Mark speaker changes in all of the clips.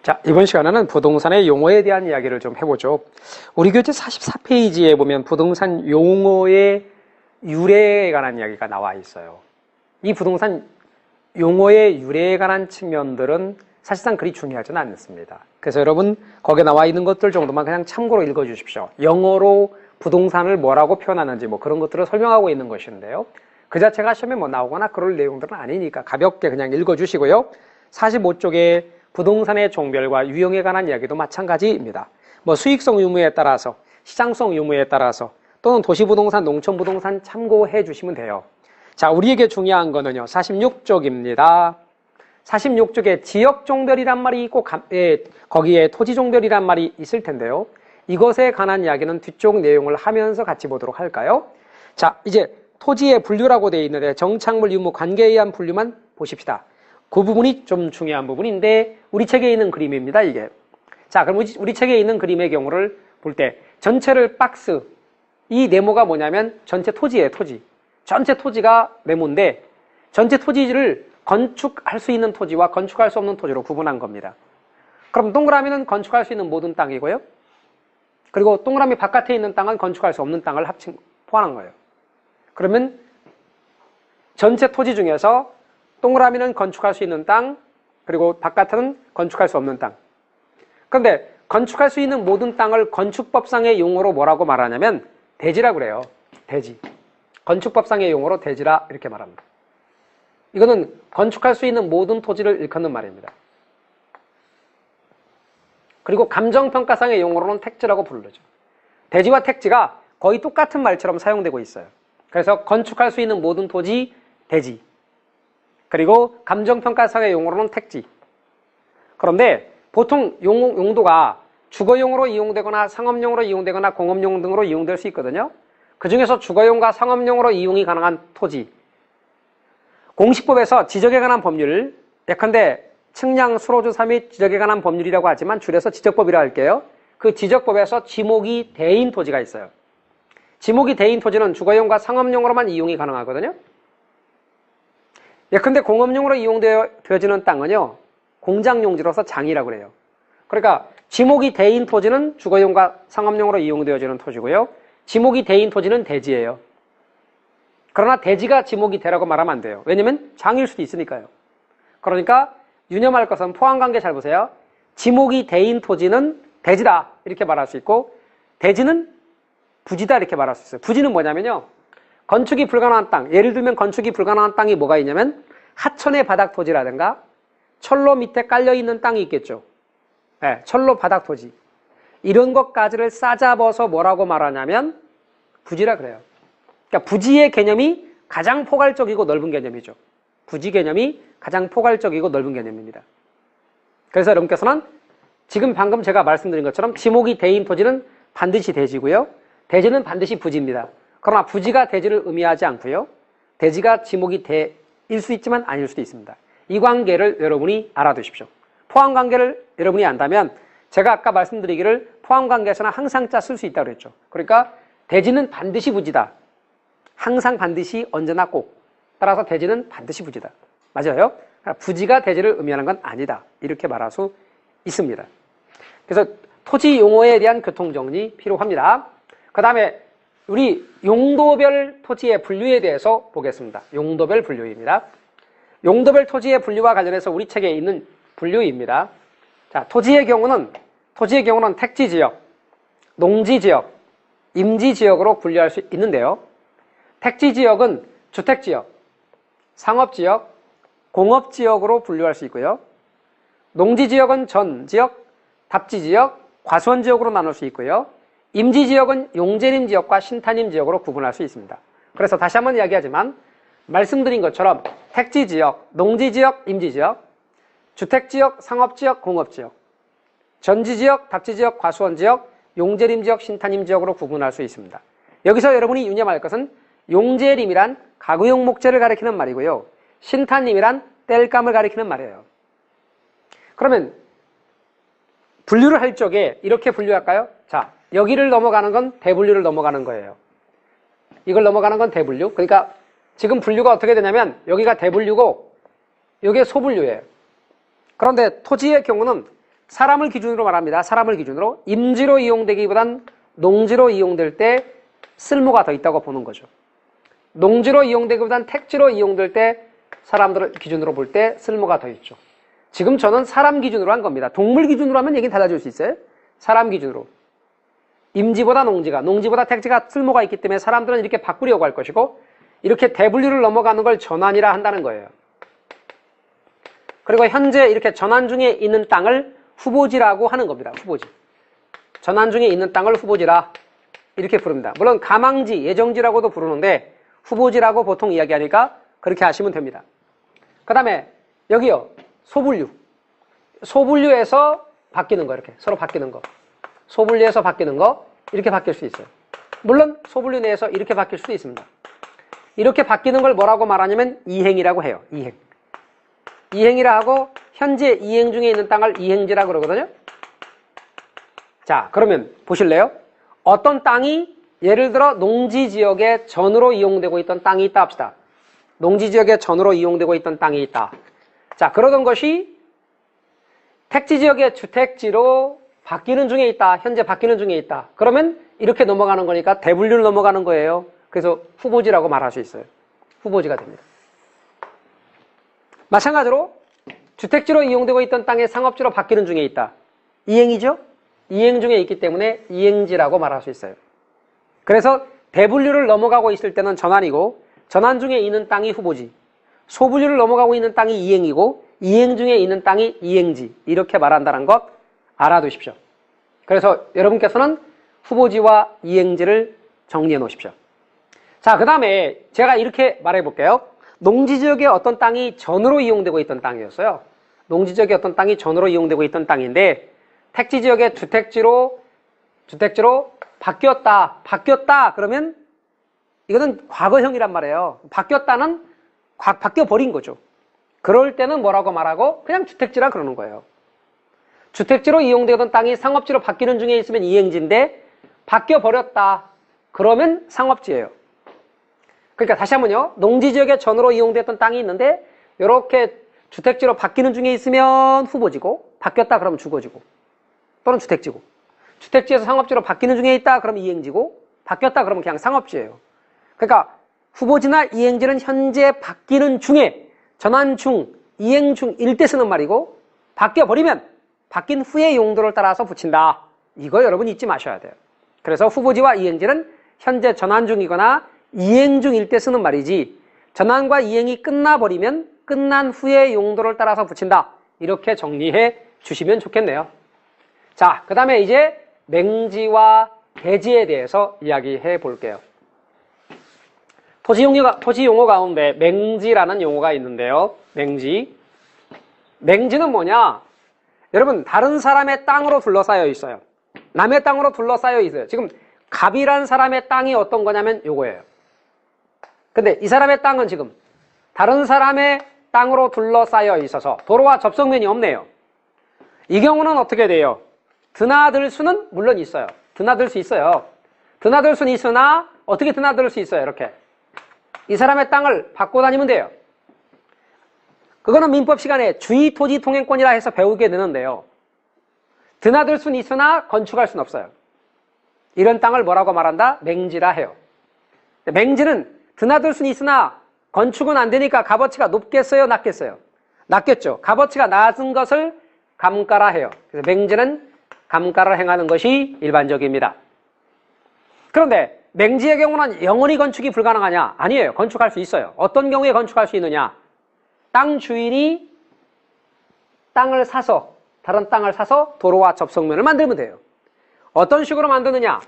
Speaker 1: 자, 이번 시간에는 부동산의 용어에 대한 이야기를 좀 해보죠. 우리 교재 44페이지에 보면 부동산 용어의 유래에 관한 이야기가 나와 있어요. 이 부동산 용어의 유래에 관한 측면들은 사실상 그리 중요하지는 않습니다. 그래서 여러분 거기에 나와 있는 것들 정도만 그냥 참고로 읽어주십시오. 영어로 부동산을 뭐라고 표현하는지 뭐 그런 것들을 설명하고 있는 것인데요. 그 자체가 시험에 뭐 나오거나 그럴 내용들은 아니니까 가볍게 그냥 읽어주시고요. 45쪽에 부동산의 종별과 유형에 관한 이야기도 마찬가지입니다. 뭐 수익성 유무에 따라서, 시장성 유무에 따라서 또는 도시부동산, 농촌부동산 참고해 주시면 돼요. 자, 우리에게 중요한 거는요. 46쪽입니다. 46쪽에 지역 종별이란 말이 있고 거기에 토지 종별이란 말이 있을 텐데요. 이것에 관한 이야기는 뒤쪽 내용을 하면서 같이 보도록 할까요? 자, 이제 토지의 분류라고 되어 있는데 정착물, 유무, 관계에 의한 분류만 보십시다. 그 부분이 좀 중요한 부분인데 우리 책에 있는 그림입니다, 이게. 자, 그럼 우리 책에 있는 그림의 경우를 볼 때 전체를 박스, 이 네모가 뭐냐면 전체 토지예요, 토지. 전체 토지가 네모인데 전체 토지를 건축할 수 있는 토지와 건축할 수 없는 토지로 구분한 겁니다. 그럼 동그라미는 건축할 수 있는 모든 땅이고요. 그리고 동그라미 바깥에 있는 땅은 건축할 수 없는 땅을 포함한 거예요. 그러면 전체 토지 중에서 동그라미는 건축할 수 있는 땅, 그리고 바깥은 건축할 수 없는 땅. 그런데 건축할 수 있는 모든 땅을 건축법상의 용어로 뭐라고 말하냐면 대지라고 그래요. 대지. 건축법상의 용어로 대지라 이렇게 말합니다. 이거는 건축할 수 있는 모든 토지를 일컫는 말입니다. 그리고 감정평가상의 용어로는 택지라고 부르죠. 대지와 택지가 거의 똑같은 말처럼 사용되고 있어요. 그래서 건축할 수 있는 모든 토지, 대지. 그리고 감정평가상의 용어로는 택지. 그런데 보통 용도가 주거용으로 이용되거나 상업용으로 이용되거나 공업용 등으로 이용될 수 있거든요. 그 중에서 주거용과 상업용으로 이용이 가능한 토지. 공시법에서 지적에 관한 법률, 예컨대 측량, 수로조사 및 지적에 관한 법률이라고 하지만 줄여서 지적법이라 할게요. 그 지적법에서 지목이 대인 토지가 있어요. 지목이 대인 토지는 주거용과 상업용으로만 이용이 가능하거든요. 예컨대 공업용으로 이용되어지는 땅은요, 공장용지로서 장이라고 그래요. 그러니까 지목이 대인 토지는 주거용과 상업용으로 이용되어지는 토지고요. 지목이 대인 토지는 대지예요. 그러나 대지가 지목이 대라고 말하면 안 돼요. 왜냐면 장일 수도 있으니까요. 그러니까 유념할 것은 포함관계 잘 보세요. 지목이 대인 토지는 대지다 이렇게 말할 수 있고 대지는 부지다 이렇게 말할 수 있어요. 부지는 뭐냐면요. 건축이 불가능한 땅, 예를 들면 건축이 불가능한 땅이 뭐가 있냐면 하천의 바닥 토지라든가 철로 밑에 깔려있는 땅이 있겠죠. 네, 철로 바닥 토지. 이런 것까지를 싸잡아서 뭐라고 말하냐면 부지라 그래요. 그러니까 부지의 개념이 가장 포괄적이고 넓은 개념이죠. 부지 개념이 가장 포괄적이고 넓은 개념입니다. 그래서 여러분께서는 지금 방금 제가 말씀드린 것처럼 지목이 대인 토지는 반드시 대지고요. 대지는 반드시 부지입니다. 그러나 부지가 대지를 의미하지 않고요. 대지가 지목이 대일 수 있지만 아닐 수도 있습니다. 이 관계를 여러분이 알아두십시오. 포함관계를 여러분이 안다면 제가 아까 말씀드리기를 포함관계에서는 항상 짜 쓸 수 있다고 그랬죠. 그러니까 대지는 반드시 부지다. 항상 반드시 언제나 꼭. 따라서 대지는 반드시 부지다. 맞아요? 부지가 대지를 의미하는 건 아니다. 이렇게 말할 수 있습니다. 그래서 토지 용어에 대한 교통정리 필요합니다. 그 다음에 우리 용도별 토지의 분류에 대해서 보겠습니다. 용도별 분류입니다. 용도별 토지의 분류와 관련해서 우리 책에 있는 분류입니다. 자, 토지의 경우는 택지지역, 농지지역, 임지지역으로 분류할 수 있는데요. 택지지역은 주택지역, 상업지역, 공업지역으로 분류할 수 있고요. 농지지역은 전지역, 답지지역, 과수원지역으로 나눌 수 있고요. 임지지역은 용재림지역과 신탄임지역으로 구분할 수 있습니다. 그래서 다시 한번 이야기하지만 말씀드린 것처럼 택지지역, 농지지역, 임지지역, 주택지역, 상업지역, 공업지역, 전지지역, 답지지역, 과수원지역, 용재림지역, 신탄임지역으로 구분할 수 있습니다. 여기서 여러분이 유념할 것은 용재림이란 가구용 목재를 가리키는 말이고요. 신탄임이란 땔감을 가리키는 말이에요. 그러면 분류를 할 적에 이렇게 분류할까요? 자, 여기를 넘어가는 건 대분류를 넘어가는 거예요. 이걸 넘어가는 건 대분류. 그러니까 지금 분류가 어떻게 되냐면 여기가 대분류고 여기가 소분류예요. 그런데 토지의 경우는 사람을 기준으로 말합니다. 사람을 기준으로. 임지로 이용되기보단 농지로 이용될 때 쓸모가 더 있다고 보는 거죠. 농지로 이용되기보단 택지로 이용될 때 사람들을 기준으로 볼 때 쓸모가 더 있죠. 지금 저는 사람 기준으로 한 겁니다. 동물 기준으로 하면 얘기는 달라질 수 있어요. 사람 기준으로. 임지보다 농지가, 농지보다 택지가 쓸모가 있기 때문에 사람들은 이렇게 바꾸려고 할 것이고 이렇게 대분류를 넘어가는 걸 전환이라 한다는 거예요. 그리고 현재 이렇게 전환 중에 있는 땅을 후보지라고 하는 겁니다. 후보지. 전환 중에 있는 땅을 후보지라 이렇게 부릅니다. 물론 가망지, 예정지라고도 부르는데 후보지라고 보통 이야기하니까 그렇게 하시면 됩니다. 그 다음에 여기요. 소분류. 소분류에서 바뀌는 거 이렇게 서로 바뀌는 거. 소분류에서 바뀌는 거 이렇게 바뀔 수 있어요. 물론 소분류 내에서 이렇게 바뀔 수도 있습니다. 이렇게 바뀌는 걸 뭐라고 말하냐면 이행이라고 해요. 이행. 이행이라 하고 현재 이행 중에 있는 땅을 이행지라고 그러거든요. 자, 그러면 보실래요? 어떤 땅이 예를 들어 농지지역의 전으로 이용되고 있던 땅이 있다 합시다. 농지지역의 전으로 이용되고 있던 땅이 있다. 자, 그러던 것이 택지지역의 주택지로 바뀌는 중에 있다. 현재 바뀌는 중에 있다. 그러면 이렇게 넘어가는 거니까 대분류를 넘어가는 거예요. 그래서 후보지라고 말할 수 있어요. 후보지가 됩니다. 마찬가지로 주택지로 이용되고 있던 땅이 상업지로 바뀌는 중에 있다. 이행이죠? 이행 중에 있기 때문에 이행지라고 말할 수 있어요. 그래서 대분류를 넘어가고 있을 때는 전환이고 전환 중에 있는 땅이 후보지, 소분류를 넘어가고 있는 땅이 이행이고 이행 중에 있는 땅이 이행지 이렇게 말한다는 것 알아두십시오. 그래서 여러분께서는 후보지와 이행지를 정리해 놓으십시오. 자, 그 다음에 제가 이렇게 말해 볼게요. 농지지역의 어떤 땅이 전으로 이용되고 있던 땅이었어요. 농지지역의 어떤 땅이 전으로 이용되고 있던 땅인데 택지지역의 주택지로 바뀌었다 그러면 이거는 과거형이란 말이에요. 바뀌었다는 바뀌어버린 거죠. 그럴 때는 뭐라고 말하고 그냥 주택지라 그러는 거예요. 주택지로 이용되던 땅이 상업지로 바뀌는 중에 있으면 이행지인데 바뀌어버렸다 그러면 상업지예요. 그러니까 다시 한번요. 농지지역의 전으로 이용됐던 땅이 있는데 이렇게 주택지로 바뀌는 중에 있으면 후보지고 바뀌었다 그러면 주거지고 또는 주택지고 주택지에서 상업지로 바뀌는 중에 있다 그러면 이행지고 바뀌었다 그러면 그냥 상업지예요. 그러니까 후보지나 이행지는 현재 바뀌는 중에 전환 중, 이행 중일 때 쓰는 말이고 바뀌어버리면 바뀐 후의 용도를 따라서 붙인다. 이거 여러분 잊지 마셔야 돼요. 그래서 후보지와 이행지는 현재 전환 중이거나 이행 중일 때 쓰는 말이지 전환과 이행이 끝나버리면 끝난 후의 용도를 따라서 붙인다. 이렇게 정리해 주시면 좋겠네요. 자, 그 다음에 이제 맹지와 대지에 대해서 이야기해 볼게요. 토지 용어 가운데 맹지라는 용어가 있는데요. 맹지는 뭐냐? 여러분, 다른 사람의 땅으로 둘러싸여 있어요. 남의 땅으로 둘러싸여 있어요. 지금 갑이란 사람의 땅이 어떤 거냐면 요거예요. 근데 이 사람의 땅은 지금 다른 사람의 땅으로 둘러싸여 있어서 도로와 접속면이 없네요. 이 경우는 어떻게 돼요? 드나들 수는 물론 있어요. 드나들 수 있어요. 드나들 수는 있으나 어떻게 드나들 수 있어요? 이렇게. 이 사람의 땅을 받고 다니면 돼요. 그거는 민법 시간에 주의토지 통행권이라 해서 배우게 되는데요. 드나들 수는 있으나 건축할 수는 없어요. 이런 땅을 뭐라고 말한다? 맹지라 해요. 맹지는 드나들 수는 있으나 건축은 안 되니까 값어치가 높겠어요? 낮겠어요? 낮겠죠. 값어치가 낮은 것을 감가라 해요. 그래서 맹지는 감가를 행하는 것이 일반적입니다. 그런데 맹지의 경우는 영원히 건축이 불가능하냐? 아니에요. 건축할 수 있어요. 어떤 경우에 건축할 수 있느냐? 땅 주인이 땅을 사서 다른 땅을 사서 도로와 접속면을 만들면 돼요. 어떤 식으로 만드느냐?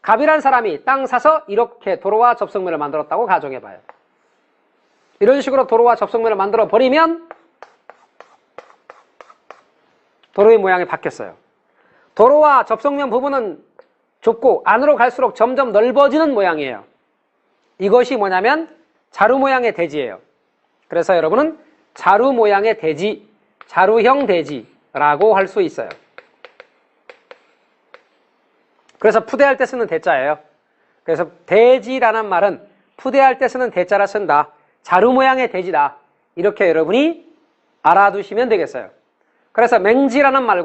Speaker 1: 갑이란 사람이 땅 사서 이렇게 도로와 접속면을 만들었다고 가정해봐요. 이런 식으로 도로와 접속면을 만들어 버리면 도로의 모양이 바뀌었어요. 도로와 접속면 부분은 좁고 안으로 갈수록 점점 넓어지는 모양이에요. 이것이 뭐냐면 자루 모양의 대지예요. 그래서 여러분은 자루 모양의 대지, 자루형 대지라고 할 수 있어요. 그래서 푸대할 때 쓰는 대자예요. 그래서 대지라는 말은 푸대할 때 쓰는 대자라 쓴다. 자루 모양의 대지다. 이렇게 여러분이 알아두시면 되겠어요. 그래서 맹지라는 말과